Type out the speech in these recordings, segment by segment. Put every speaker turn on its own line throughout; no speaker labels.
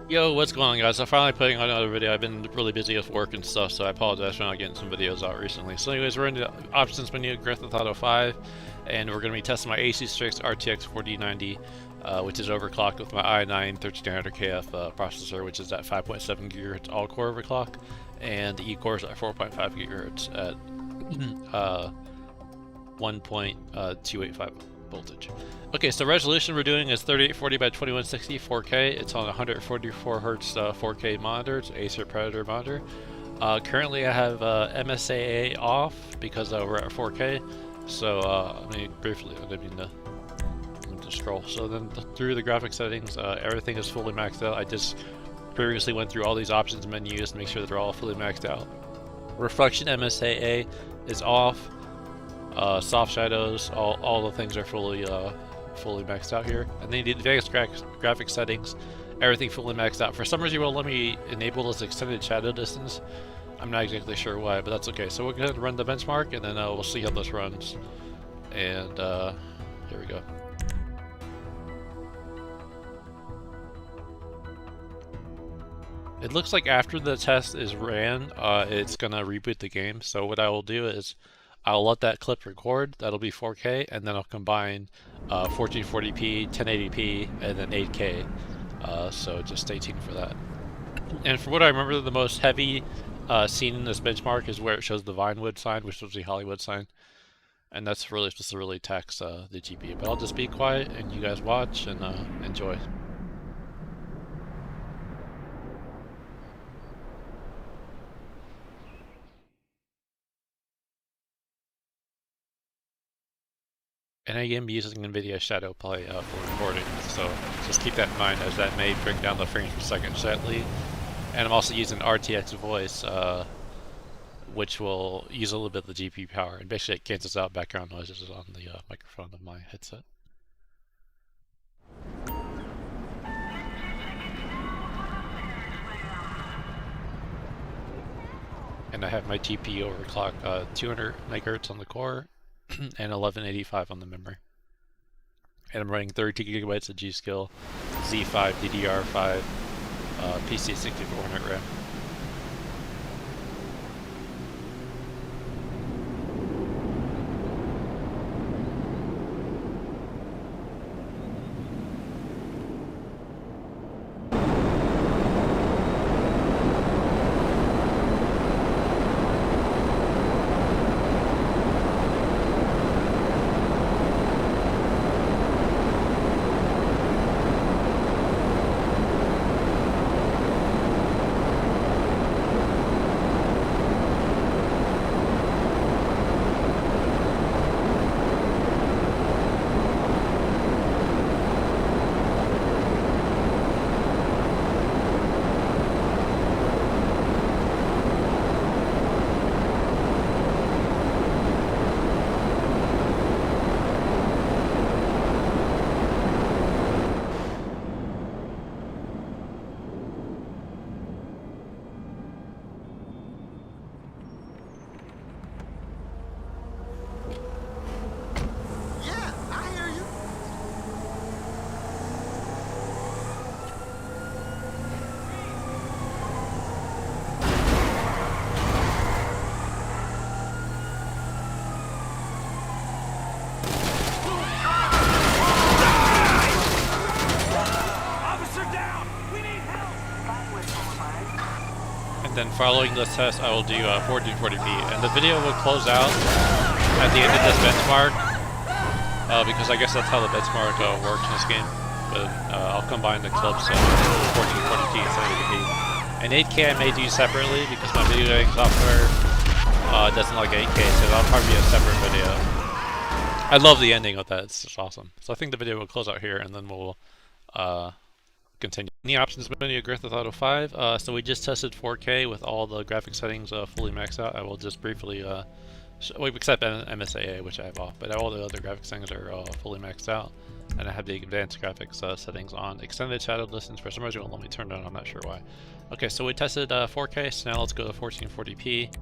Yo, what's going on, guys? I'm finally putting on another video. I've been really busy with work and stuff, so I apologize for not getting some videos out recently. So anyways, we're in the options menu, Grand Theft Auto 5, and we're going to be testing my Asus Strix RTX 4090, which is overclocked with my i9 1300KF processor, which is at 5.7 GHz all-core overclock, and the E-core is at 4.5 GHz at 1.285 voltage. Okay, so resolution we're doing is 3840 by 2160 4K. It's on 144 Hz 4K monitor. It's an Acer Predator monitor. Currently I have MSAA off because we're at 4K. So let me briefly, I didn't mean to scroll. So then through the graphic settings, everything is fully maxed out. I just previously went through all these options menus to make sure that they're all fully maxed out. Reflection MSAA is off. Soft shadows, all the things are fully maxed out here. And then the advanced graphic settings, everything fully maxed out. For some reason, it won't let me enable this extended shadow distance. I'm not exactly sure why, but that's okay. So we'll go ahead and run the benchmark, and then we'll see how this runs. And here we go. It looks like after the test is ran, it's gonna reboot the game. So what I will do is I'll let that clip record, that'll be 4K, and then I'll combine 1440p, 1080p, and then 8K. So just stay tuned for that. And for what I remember, the most heavy scene in this benchmark is where it shows the Vinewood sign, which was the Hollywood sign. And that's really supposed to really tax the GPU. But I'll just be quiet and you guys watch and enjoy. And I am using NVIDIA Shadow Play for recording, so just keep that in mind, as that may bring down the frames per second slightly. And I'm also using RTX voice, which will use a little bit of the GPU power, and basically it cancels out background noises on the microphone of my headset. And I have my GPU overclock 200 MHz on the core and 1185 on the memory. And I'm running 32 GB of G-Skill, Z5 DDR5, PC 6400 RAM. Then following this test, I will do 1440p, and the video will close out at the end of this benchmark, because I guess that's how the benchmark works in this game. But I'll combine the clips of 1440p and 1080p. And 8K I may do separately because my video editing software doesn't like 8K, so that'll probably be a separate video. I love the ending of that; it's just awesome. So I think the video will close out here, and then we'll continue. In the options menu of Grand Theft Auto 5, so we just tested 4K with all the graphic settings fully maxed out. I will just briefly, except MSAA, which I have off, but all the other graphic settings are fully maxed out. And I have the advanced graphics settings on. Extended shadow distance, for some reason it won't let me turn it on, I'm not sure why. Okay, so we tested 4K, so now let's go to 1440p,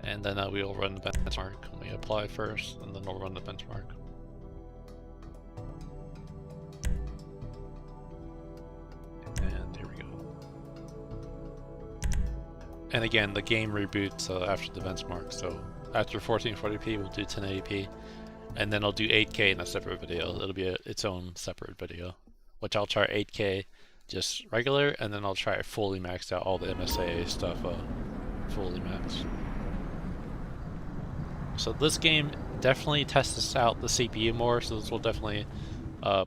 and then we will run the benchmark. Let me apply first, and then we'll run the benchmark. And here we go. And again, the game reboots after the benchmark, so after 1440p we'll do 1080p, and then I'll do 8K in a separate video. It'll be its own separate video, which I'll try 8K just regular, and then I'll try fully maxed out all the MSAA stuff fully maxed. So this game definitely tests out the CPU more, so this will definitely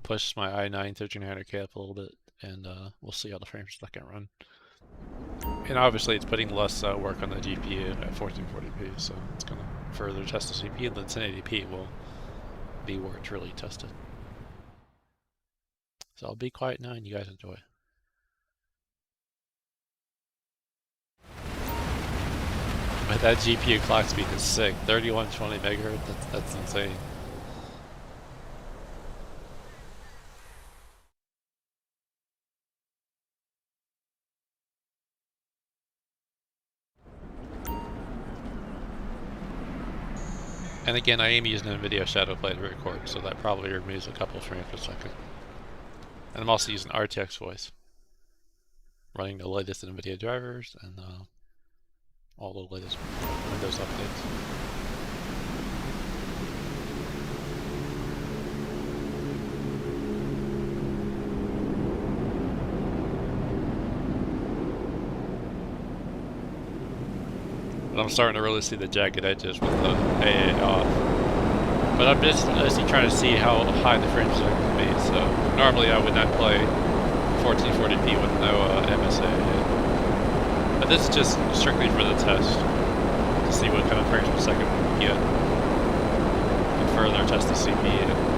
push my i9 1300K up a little bit, and we'll see how the frames per second run. And obviously it's putting less work on the GPU at 1440p, so it's going to further test the CPU, and then 1080p will be where it's really tested. So I'll be quiet now and you guys enjoy. But that GPU clock speed is sick. 3120 megahertz, that's insane. And again, I am using NVIDIA Shadowplay to record, so that probably removes a couple frames per second. And I'm also using RTX voice, running the latest NVIDIA drivers and all the latest Windows updates. But I'm starting to really see the jagged edges with the AA off. But I'm just trying to see how high the frames are going to be. So normally I would not play 1440p with no MSAA. But this is just strictly for the test, to see what kind of frames per second we can get, and further test the CPU.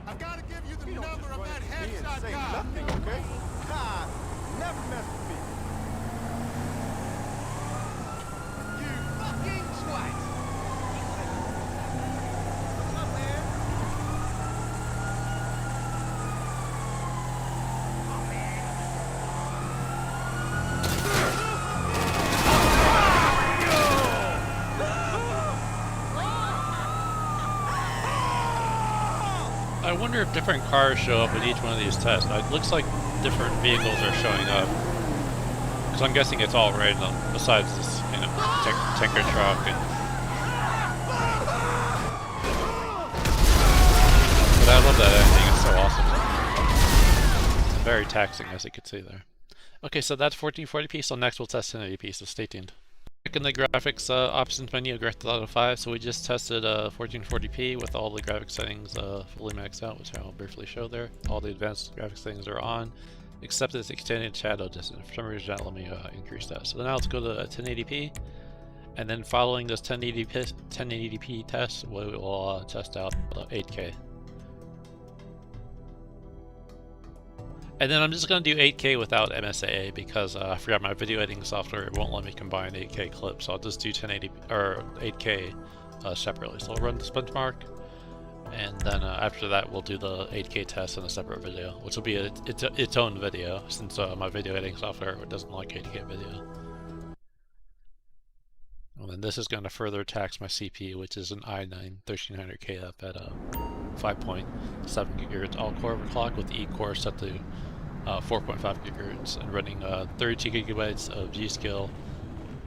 I've got to give you the number of that headshot guy.
Nothing, okay? Nah, never mess with me.
You fucking twat. What's up, man? Oh, man.
I wonder if different cars show up in each one of these tests. It looks like different vehicles are showing up. Because I'm guessing it's all random, besides this, you know, tanker truck and... But I love that ending, it's so awesome. It's very taxing, as you can see there. Okay, so that's 1440p, so next we'll test 1080p, so stay tuned. In the graphics options menu of Grand Theft Auto 5, so we just tested 1440p with all the graphics settings fully maxed out, which I'll briefly show there. All the advanced graphics settings are on, except this extended shadow distance. For some reason, let me increase that. So now let's go to 1080p, and then following this 1080p test, we will test out 8K. And then I'm just going to do 8K without MSAA because I forgot my video editing software. It won't let me combine 8K clips, so I'll just do 1080 or 8K separately. So I'll run this benchmark, and then after that we'll do the 8K test in a separate video, which will be its own video since my video editing software doesn't like 8K video. And then this is going to further tax my CPU, which is an i9 1300K up at 5.7 GHz all-core overclock with the E-core set to 4.5 GHz and running 32 GB of G-Skill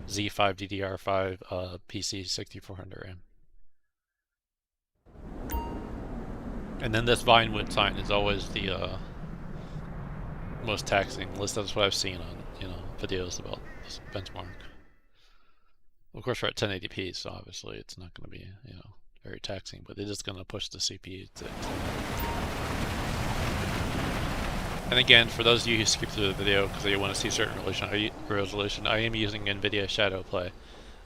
Z5 DDR5 PC 6400 RAM. And then this Vinewood sign is always the most taxing. At least that's what I've seen on videos about this benchmark. Of course, we're at 1080p, so obviously it's not going to be very taxing, but it is going to push the CPU to. And again, for those of you who skip through the video because you want to see certain resolution, I am using NVIDIA Shadowplay,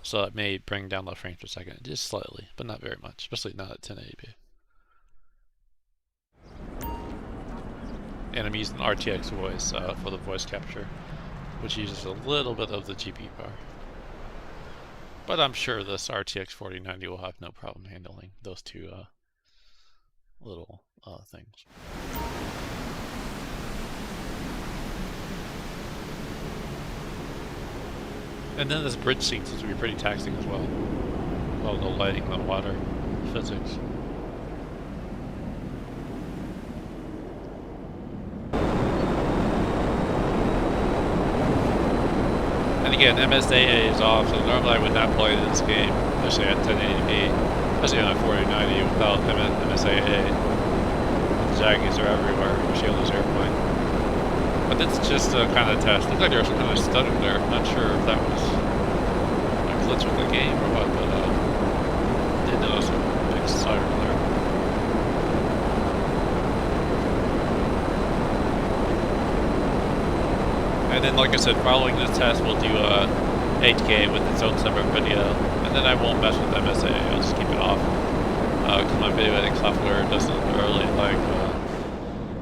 so it may bring down the frames per second just slightly, but not very much, especially not at 1080p. And I'm using RTX voice for the voice capture. which uses a little bit of the GPU power. But I'm sure this RTX 4090 will have no problem handling those two little things. And then this bridge scene seems to be pretty taxing as well. All the lighting, the water, physics. And again, MSAA is off, so normally I would not play this game, especially at 1080p, especially on a 4090 without MSAA. The jaggies are everywhere, especially on this airplane. But it's just a kind of test. Looks like there was some kind of stutter there. I'm not sure if that was a glitch with the game or what, but I did notice a big stutter there. And then, like I said, following this test, we'll do 8K with its own separate video. And then I won't mess with MSA, I'll just keep it off. Because my video editing software doesn't really like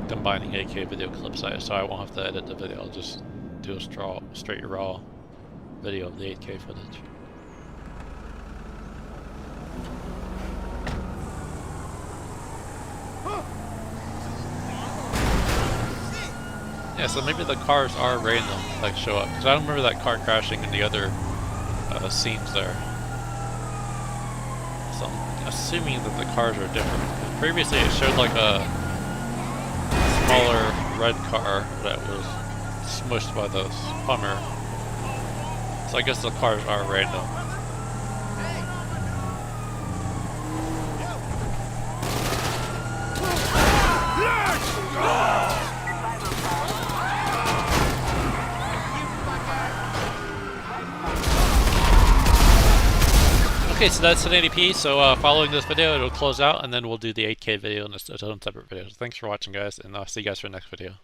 combining 8K video clips, so I won't have to edit the video. I'll just do a straight raw video of the 8K footage. Yeah, so maybe the cars are random, like show up. Because I don't remember that car crashing in the other scenes there. So I'm assuming that the cars are different. Previously it showed like a smaller red car that was smushed by the Hummer. So I guess the cars are random. Okay, so that's 1080p, so following this video it'll close out and then we'll do the 8K video in its own separate video. So thanks for watching guys, and I'll see you guys for the next video.